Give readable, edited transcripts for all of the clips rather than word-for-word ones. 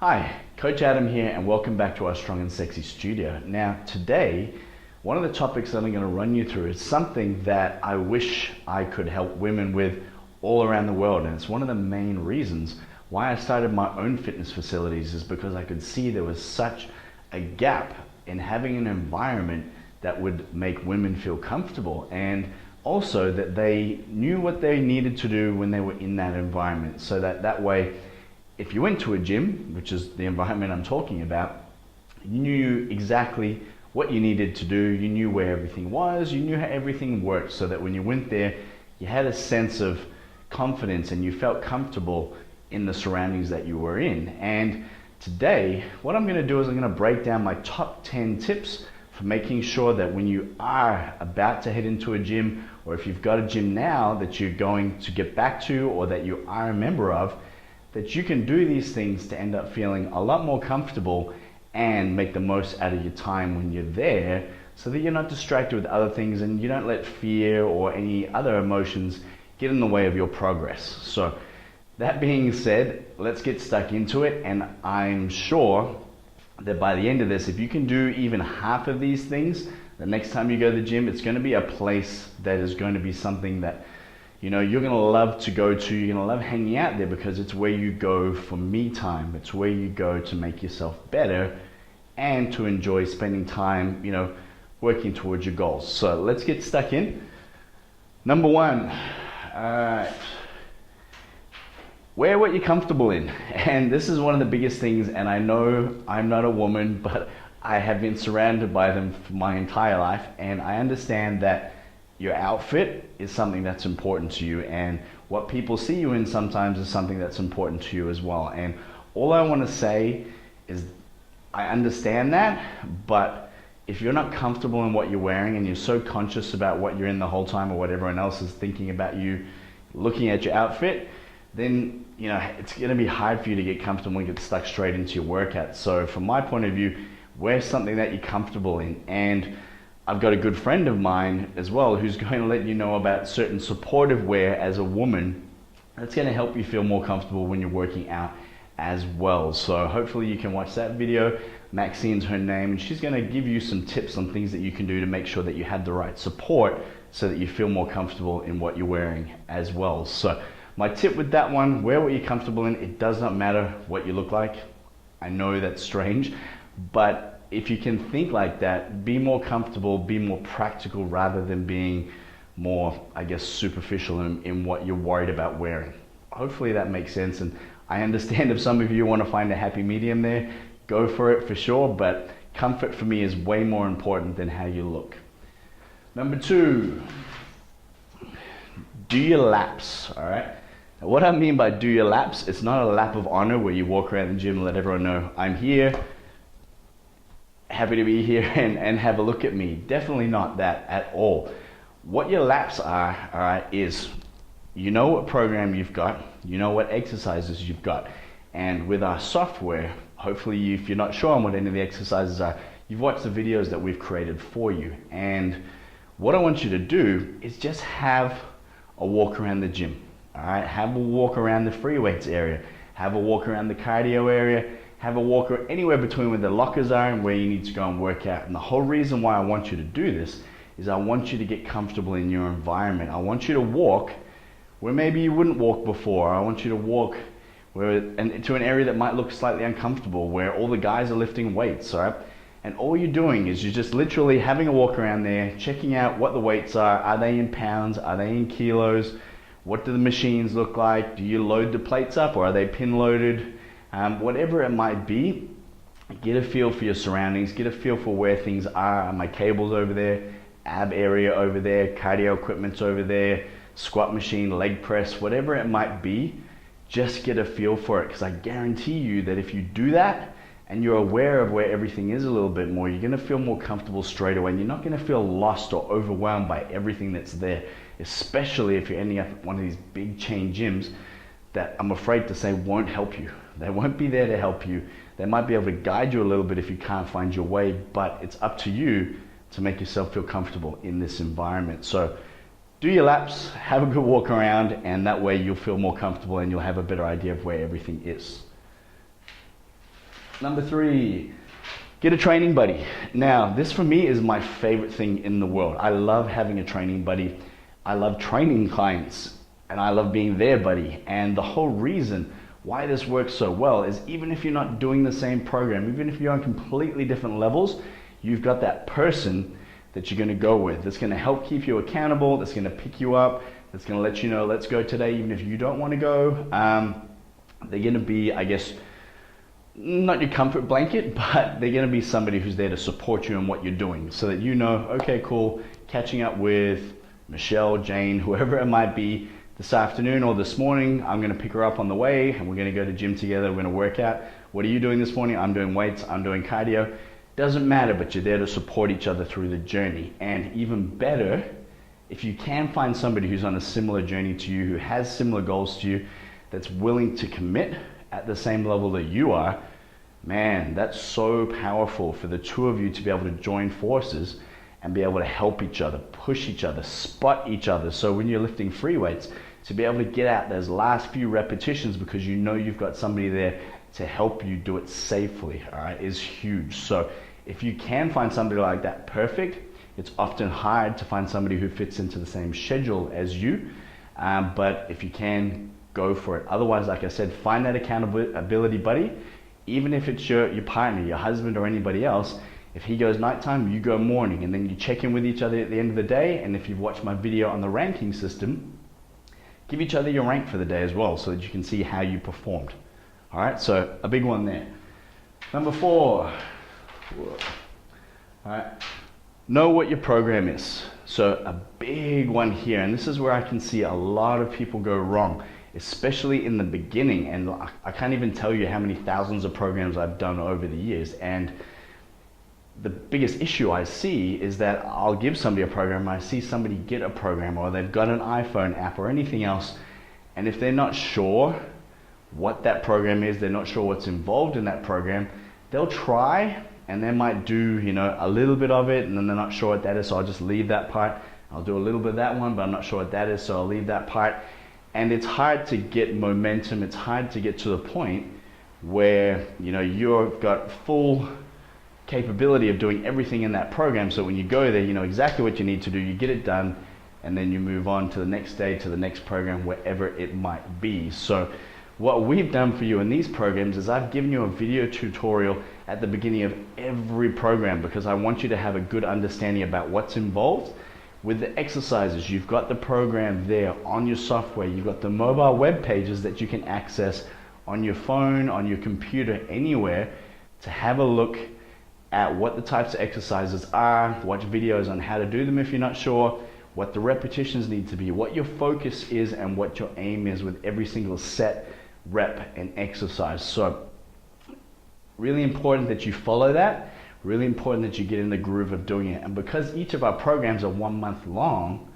Hi, Coach Adam here, and welcome back to our Strong and Sexy studio. Now, today, one of the topics that I'm going to run you through is something that I wish I could help women with all around the world, and it's one of the main reasons why I started my own fitness facilities, is because I could see there was such a gap in having an environment that would make women feel comfortable, and also that they knew what they needed to do when they were in that environment, so that way, if you went to a gym, which is the environment I'm talking about, you knew exactly what you needed to do, you knew where everything was, you knew how everything worked, so that when you went there, you had a sense of confidence and you felt comfortable in the surroundings that you were in. And today, what I'm gonna do is I'm gonna break down my top 10 tips for making sure that when you are about to head into a gym, or if you've got a gym now that you're going to get back to, or that you are a member of, that you can do these things to end up feeling a lot more comfortable and make the most out of your time when you're there, so that you're not distracted with other things and you don't let fear or any other emotions get in the way of your progress. So that being said, let's get stuck into it, and I'm sure that by the end of this, if you can do even half of these things, the next time you go to the gym, it's going to be a place that is going to be something that you're gonna love to go to, you're gonna love hanging out there, because it's where you go for me time. It's where you go to make yourself better and to enjoy spending time, working towards your goals. So let's get stuck in. Number one, wear what you're comfortable in. And this is one of the biggest things, and I know I'm not a woman, but I have been surrounded by them for my entire life, and I understand that your outfit is something that's important to you, and what people see you in sometimes is something that's important to you as well. And all I want to say is I understand that, but if you're not comfortable in what you're wearing and you're so conscious about what you're in the whole time, or what everyone else is thinking about you looking at your outfit, then it's going to be hard for you to get comfortable and get stuck straight into your workout. So from my point of view, wear something that you're comfortable in. And I've got a good friend of mine as well who's going to let you know about certain supportive wear as a woman that's going to help you feel more comfortable when you're working out as well. So hopefully you can watch that video. Maxine's her name, and she's going to give you some tips on things that you can do to make sure that you have the right support so that you feel more comfortable in what you're wearing as well. So my tip with that one, wear what you're comfortable in. It does not matter what you look like. I know that's strange, but if you can think like that, be more comfortable, be more practical, rather than being more, superficial in what you're worried about wearing. Hopefully that makes sense, and I understand if some of you want to find a happy medium there, go for it for sure, but comfort for me is way more important than how you look. Number two, do your laps, all right? Now, what I mean by do your laps, it's not a lap of honor where you walk around the gym and let everyone know, I'm here, happy to be here, and have a look at me. Definitely not that at all. What your laps are, all right, is what program you've got, what exercises you've got, and with our software, hopefully if you're not sure on what any of the exercises are, you've watched the videos that we've created for you. And what I want you to do is just have a walk around the gym, all right? Have a walk around the free weights area, have a walk around the cardio area, have a walk anywhere between where the lockers are and where you need to go and work out. And the whole reason why I want you to do this is I want you to get comfortable in your environment. I want you to walk where maybe you wouldn't walk before. I want you to walk to an area that might look slightly uncomfortable, where all the guys are lifting weights, all right? And all you're doing is you're just literally having a walk around there, checking out what the weights are. Are they in pounds? Are they in kilos? What do the machines look like? Do you load the plates up, or are they pin loaded? Whatever it might be, get a feel for your surroundings, get a feel for where things are. Are my cables over there? Ab area over there? Cardio equipment's over there? Squat machine, leg press, whatever it might be, just get a feel for it, because I guarantee you that if you do that and you're aware of where everything is a little bit more, you're going to feel more comfortable straight away, and you're not going to feel lost or overwhelmed by everything that's there, especially if you're ending up at one of these big chain gyms that I'm afraid to say won't help you. They won't be there to help you. They might be able to guide you a little bit if you can't find your way, but it's up to you to make yourself feel comfortable in this environment. So do your laps, have a good walk around, and that way you'll feel more comfortable and you'll have a better idea of where everything is. Number 3, get a training buddy. Now, this for me is my favorite thing in the world. I love having a training buddy. I love training clients, and I love being their buddy. And the whole reason why this works so well is even if you're not doing the same program, even if you're on completely different levels, you've got that person that you're going to go with that's going to help keep you accountable, that's going to pick you up, that's going to let you know, let's go today, even if you don't want to go. They're going to be, I guess, not your comfort blanket, but they're going to be somebody who's there to support you in what you're doing so that you know, okay, cool, catching up with Michelle, Jane, whoever it might be this afternoon or this morning, I'm going to pick her up on the way and we're going to go to gym together, we're going to work out. What are you doing this morning? I'm doing weights, I'm doing cardio. Doesn't matter, but you're there to support each other through the journey. And even better, if you can find somebody who's on a similar journey to you, who has similar goals to you, that's willing to commit at the same level that you are, man, that's so powerful for the two of you to be able to join forces and be able to help each other, push each other, spot each other. So when you're lifting free weights, to be able to get out those last few repetitions because you know you've got somebody there to help you do it safely, all right, is huge. So if you can find somebody like that, perfect. It's often hard to find somebody who fits into the same schedule as you, but if you can, go for it. Otherwise, like I said, find that accountability buddy, even if it's your partner, your husband, or anybody else. If he goes nighttime, you go morning, and then you check in with each other at the end of the day. And if you've watched my video on the ranking system, give each other your rank for the day as well so that you can see how you performed. All right, so a big one there. Number 4, all right, know what your program is. So a big one here, and this is where I can see a lot of people go wrong, especially in the beginning. And I can't even tell you how many thousands of programs I've done over the years. And the biggest issue I see is that I'll give somebody a program, I see somebody get a program, or they've got an iPhone app or anything else, and if they're not sure what that program is, they're not sure what's involved in that program, they'll try and they might do, you know, a little bit of it, and then they're not sure what that is, so I'll just leave that part. I'll do a little bit of that one, but I'm not sure what that is, so I'll leave that part. And it's hard to get momentum, it's hard to get to the point where, you know, you've got full capability of doing everything in that program, so when you go there, you know exactly what you need to do, you get it done, and then you move on to the next day, to the next program, wherever it might be. So what we've done for you in these programs is I've given you a video tutorial at the beginning of every program because I want you to have a good understanding about what's involved. With the exercises, you've got the program there on your software, you've got the mobile web pages that you can access on your phone, on your computer, anywhere, to have a look at what the types of exercises are, watch videos on how to do them if you're not sure, what the repetitions need to be, what your focus is, and what your aim is with every single set, rep, and exercise. So really important that you follow that, really important that you get in the groove of doing it. And because each of our programs are 1 month long,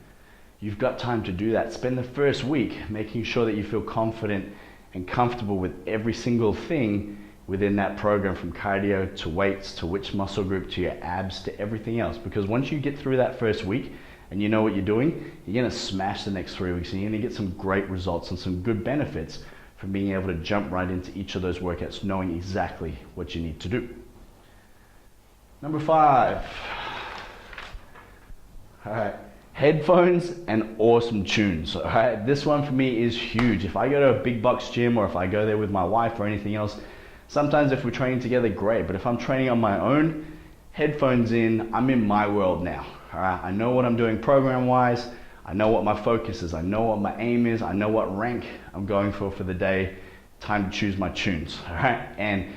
you've got time to do that. Spend the first week making sure that you feel confident and comfortable with every single thing within that program, from cardio to weights to which muscle group to your abs to everything else. Because once you get through that first week and you know what you're doing, you're going to smash the next 3 weeks and you're going to get some great results and some good benefits from being able to jump right into each of those workouts, knowing exactly what you need to do. Number 5. All right, headphones and awesome tunes. All right, this one for me is huge. If I go to a big box gym or if I go there with my wife or anything else, sometimes if we're training together, great. But if I'm training on my own, headphones in, I'm in my world now. All right, I know what I'm doing program-wise. I know what my focus is. I know what my aim is. I know what rank I'm going for the day. Time to choose my tunes. All right, and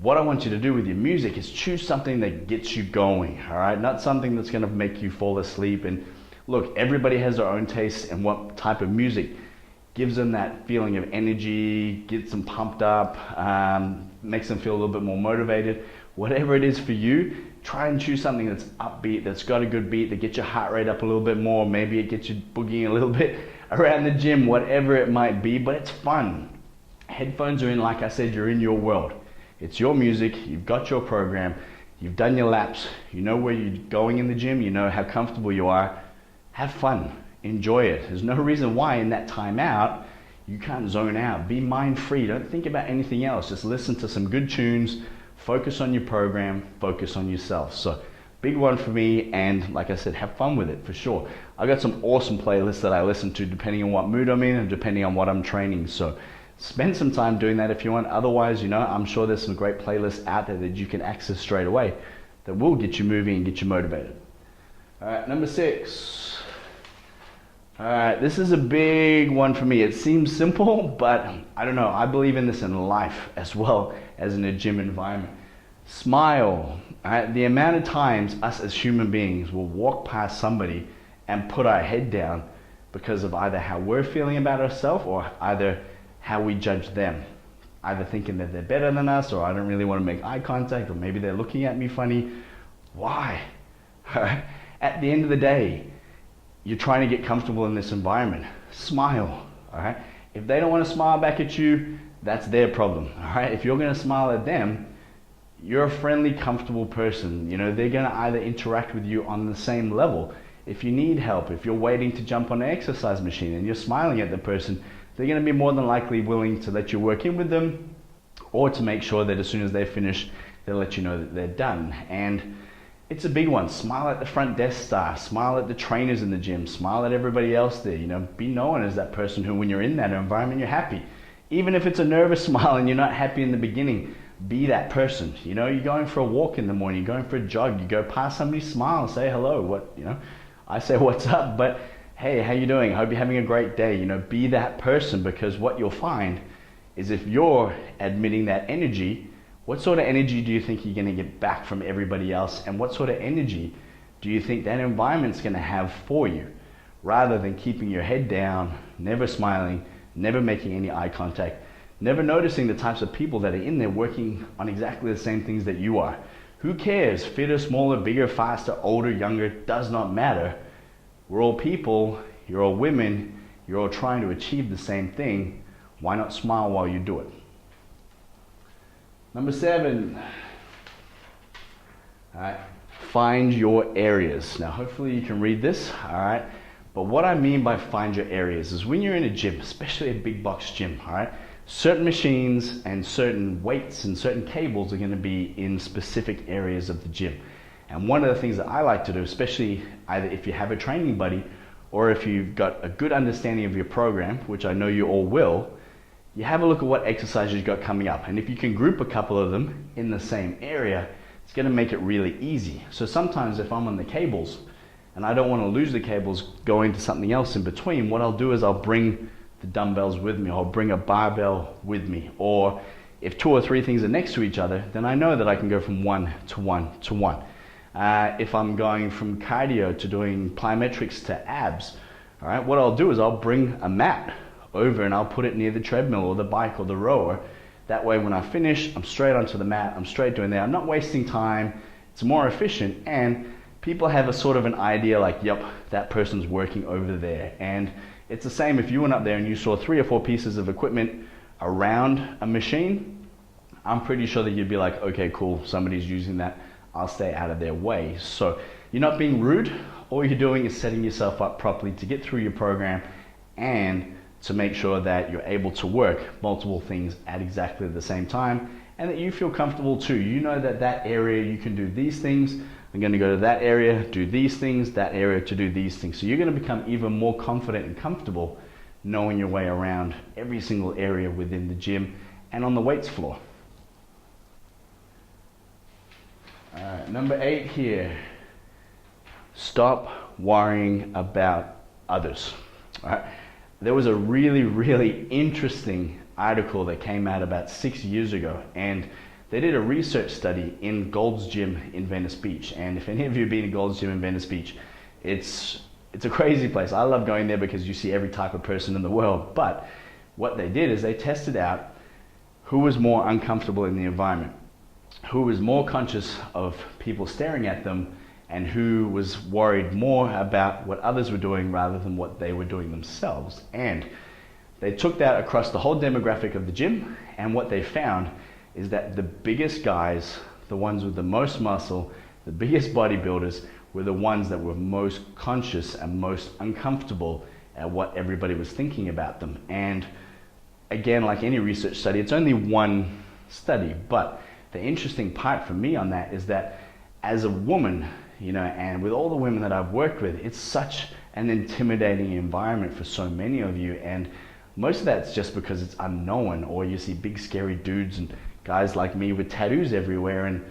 what I want you to do with your music is choose something that gets you going. All right, not something that's going to make you fall asleep. And look, everybody has their own taste and what type of music gives them that feeling of energy, gets them pumped up, makes them feel a little bit more motivated. Whatever it is for you, try and choose something that's upbeat, that's got a good beat, that gets your heart rate up a little bit more. Maybe it gets you boogieing a little bit around the gym, whatever it might be, but it's fun. Headphones are in, like I said, you're in your world. It's your music, you've got your program, you've done your laps, you know where you're going in the gym, you know how comfortable you are. Have fun. Enjoy it. There's no reason why in that time out You can't zone out. Be mind free. Don't think about anything else. Just listen to some good tunes, focus on your program, focus on yourself. So big one for me, and like I said, have fun with it for sure. I got some awesome playlists that I listen to depending on what mood I'm in and depending on what I'm training. So spend some time doing that if you want. Otherwise, I'm sure there's some great playlists out there that you can access straight away that will get you moving and get you motivated. All right, number 6. All right, this is a big one for me. It seems simple, but I don't know. I believe in this in life as well as in a gym environment. Smile. All right, the amount of times us as human beings will walk past somebody and put our head down because of either how we're feeling about ourselves or either how we judge them. Either thinking that they're better than us, or I don't really want to make eye contact, or maybe they're looking at me funny. Why? At the end of the day, you're trying to get comfortable in this environment. Smile, all right? If they don't want to smile back at you, that's their problem, all right? If you're going to smile at them, you're a friendly, comfortable person. They're going to either interact with you on the same level. If you need help, if you're waiting to jump on an exercise machine and you're smiling at the person, they're going to be more than likely willing to let you work in with them, or to make sure that as soon as they finish, they'll let you know that they're done. And it's a big one. Smile at the front desk staff, smile at the trainers in the gym, smile at everybody else there. Be known as that person who, when you're in that environment, you're happy. Even if it's a nervous smile and you're not happy in the beginning, be that person. You're going for a walk in the morning, you're going for a jog, you go past somebody, smile, say hello. I say what's up, but hey, how you doing? I hope you're having a great day. Be that person, because what you'll find is if you're admitting that energy, what sort of energy do you think you're going to get back from everybody else? And what sort of energy do you think that environment's going to have for you? Rather than keeping your head down, never smiling, never making any eye contact, never noticing the types of people that are in there working on exactly the same things that you are. Who cares? Fitter, smaller, bigger, faster, older, younger, does not matter. We're all people, you're all women, you're all trying to achieve the same thing. Why not smile while you do it? Number 7. All right, find your areas. Now, hopefully you can read this, all right? But what I mean by find your areas is when you're in a gym, especially a big box gym, all right? Certain machines and certain weights and certain cables are gonna be in specific areas of the gym. And one of the things that I like to do, especially either if you have a training buddy or if you've got a good understanding of your program, which I know you all will, you have a look at what exercises you've got coming up. And if you can group a couple of them in the same area, it's gonna make it really easy. So sometimes if I'm on the cables and I don't wanna lose the cables going to something else in between, what I'll do is I'll bring the dumbbells with me, or I'll bring a barbell with me. Or if 2 or 3 things are next to each other, then I know that I can go from 1 to 1 to 1. If I'm going from cardio to doing plyometrics to abs, all right, what I'll do is I'll bring a mat over and I'll put it near the treadmill or the bike or the rower. That way when I finish, I'm straight onto the mat, I'm straight doing that. I'm not wasting time, it's more efficient, and people have a sort of an idea like, yep, that person's working over there. And it's the same if you went up there and you saw 3 or 4 pieces of equipment around a machine, I'm pretty sure that you'd be like, okay, cool, somebody's using that, I'll stay out of their way. So you're not being rude, all you're doing is setting yourself up properly to get through your program and to make sure that you're able to work multiple things at exactly the same time, and that you feel comfortable too. You know that that area you can do these things, I'm going to go to that area, do these things, that area to do these things. So you're going to become even more confident and comfortable knowing your way around every single area within the gym and on the weights floor. All right, number 8 here. Stop worrying about others. All right. There was a really, really interesting article that came out about 6 years ago, and they did a research study in Gold's Gym in Venice Beach. And if any of you have been to Gold's Gym in Venice Beach, it's a crazy place. I love going there because you see every type of person in the world. But what they did is they tested out who was more uncomfortable in the environment, who was more conscious of people staring at them, and who was worried more about what others were doing rather than what they were doing themselves. And they took that across the whole demographic of the gym, and what they found is that the biggest guys, the ones with the most muscle, the biggest bodybuilders, were the ones that were most conscious and most uncomfortable at what everybody was thinking about them. And again, like any research study, it's only one study. But the interesting part for me on that is that as a woman, and with all the women that I've worked with, it's such an intimidating environment for so many of you. And most of that's just because it's unknown, or you see big scary dudes and guys like me with tattoos everywhere, and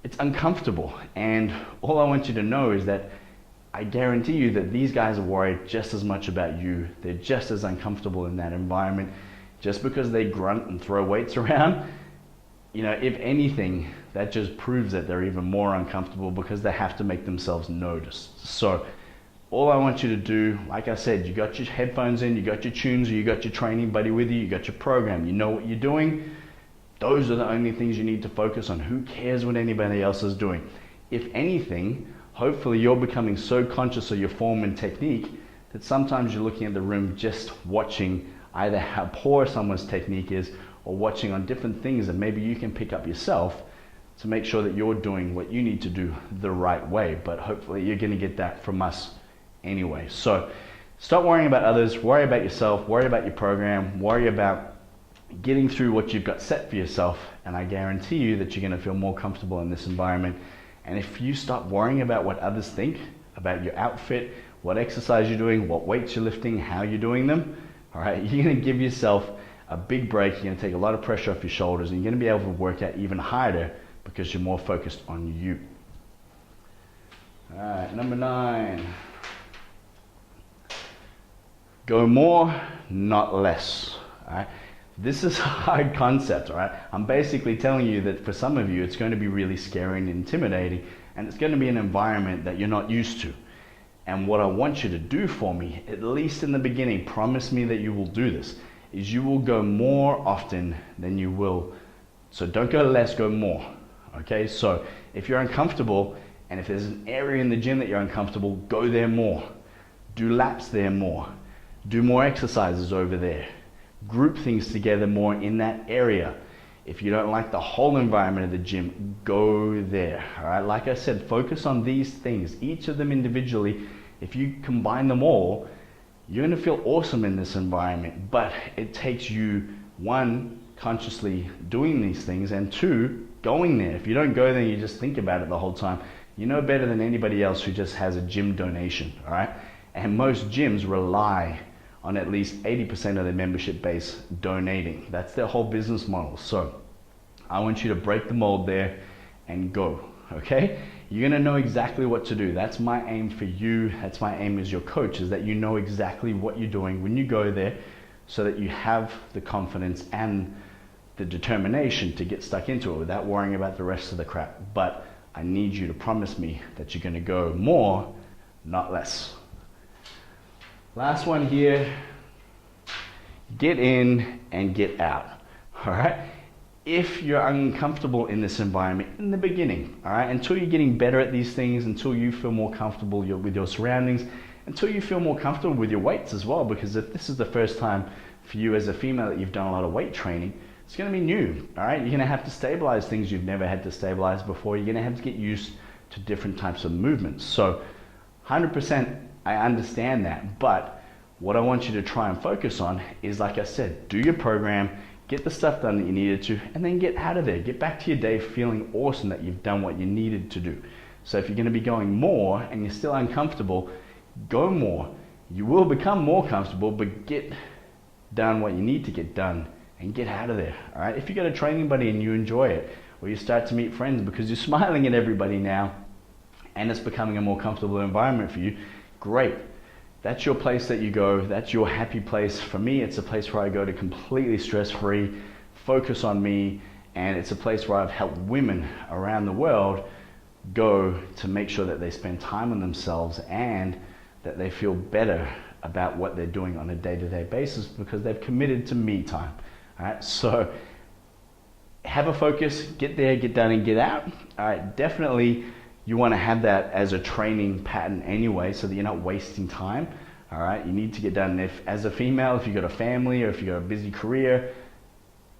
it's uncomfortable. And all I want you to know is that I guarantee you that these guys are worried just as much about you. They're just as uncomfortable in that environment. Just because they grunt and throw weights around, if anything, that just proves that they're even more uncomfortable because they have to make themselves noticed. So all I want you to do, like I said, you got your headphones in, you got your tunes, or you got your training buddy with you, you got your program, you know what you're doing. Those are the only things you need to focus on. Who cares what anybody else is doing? If anything, hopefully you're becoming so conscious of your form and technique that sometimes you're looking at the room just watching either how poor someone's technique is, or watching on different things that maybe you can pick up yourself to make sure that you're doing what you need to do the right way. But hopefully you're going to get that from us anyway. So stop worrying about others, worry about yourself, worry about your program, worry about getting through what you've got set for yourself, and I guarantee you that you're going to feel more comfortable in this environment. And if you stop worrying about what others think about your outfit, what exercise you're doing, what weights you're lifting, how you're doing them, all right, you're going to give yourself a big break. You're going to take a lot of pressure off your shoulders, and you're going to be able to work out even harder because you're more focused on you. All right, number 9. Go more, not less. All right. This is a hard concept, all right? I'm basically telling you that for some of you, it's going to be really scary and intimidating, and it's going to be an environment that you're not used to. And what I want you to do for me, at least in the beginning, promise me that you will do this, is you will go more often than you will. So don't go less, go more, okay? So if you're uncomfortable, and if there's an area in the gym that you're uncomfortable, go there more. Do laps there more. Do more exercises over there. Group things together more in that area. If you don't like the whole environment of the gym, go there. All right, like I said, focus on these things, each of them individually. If you combine them all, you're going to feel awesome in this environment. But it takes you, 1, consciously doing these things, and 2, going there. If you don't go there, you just think about it the whole time. You know better than anybody else who just has a gym donation. All right, and most gyms rely on at least 80% of their membership base donating. That's their whole business model. So I want you to break the mold there and go, okay? You're gonna know exactly what to do. That's my aim for you. That's my aim as your coach, is that you know exactly what you're doing when you go there, so that you have the confidence and the determination to get stuck into it without worrying about the rest of the crap. But I need you to promise me that you're gonna go more, not less. Last one here, get in and get out, all right? If you're uncomfortable in this environment in the beginning, all right, until you're getting better at these things, until you feel more comfortable with your surroundings, until you feel more comfortable with your weights as well, because if this is the first time for you as a female that you've done a lot of weight training, it's gonna be new, all right? You're gonna have to stabilize things you've never had to stabilize before. You're gonna have to get used to different types of movements. So 100%, I understand that, but what I want you to try and focus on is, like I said, do your program, get the stuff done that you needed to, and then get out of there. Get back to your day feeling awesome that you've done what you needed to do. So if you're going to be going more and you're still uncomfortable, go more. You will become more comfortable, but get done what you need to get done and get out of there, all right? If you got a training buddy and you enjoy it, or you start to meet friends because you're smiling at everybody now, and it's becoming a more comfortable environment for you, great. That's your place that you go. That's your happy place. For me, it's a place where I go to completely stress-free, focus on me, and it's a place where I've helped women around the world go to make sure that they spend time on themselves and that they feel better about what they're doing on a day-to-day basis because they've committed to me time. All right, so have a focus, get there, get done, and get out. All right, definitely you want to have that as a training pattern anyway, so that you're not wasting time. All right, you need to get done. If as a female, if you've got a family or if you've got a busy career,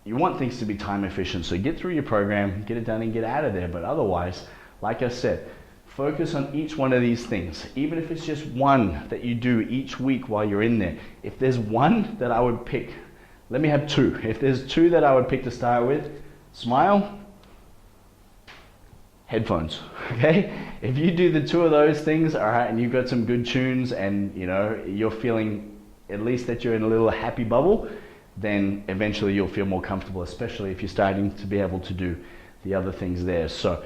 you want things to be time efficient. So get through your program, get it done, and get out of there. But otherwise, like I said, focus on each one of these things. Even if it's just one that you do each week while you're in there. If there's one that I would pick let me have two. If there's two that I would pick to start with, smile, headphones, okay? If you do the two of those things, all right, and you've got some good tunes and you know, you're feeling at least that you're in a little happy bubble, then eventually you'll feel more comfortable, especially if you're starting to be able to do the other things there. So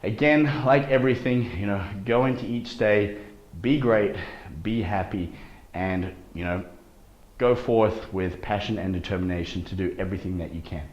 again, like everything, you know, go into each day, be great, be happy, and you know, go forth with passion and determination to do everything that you can.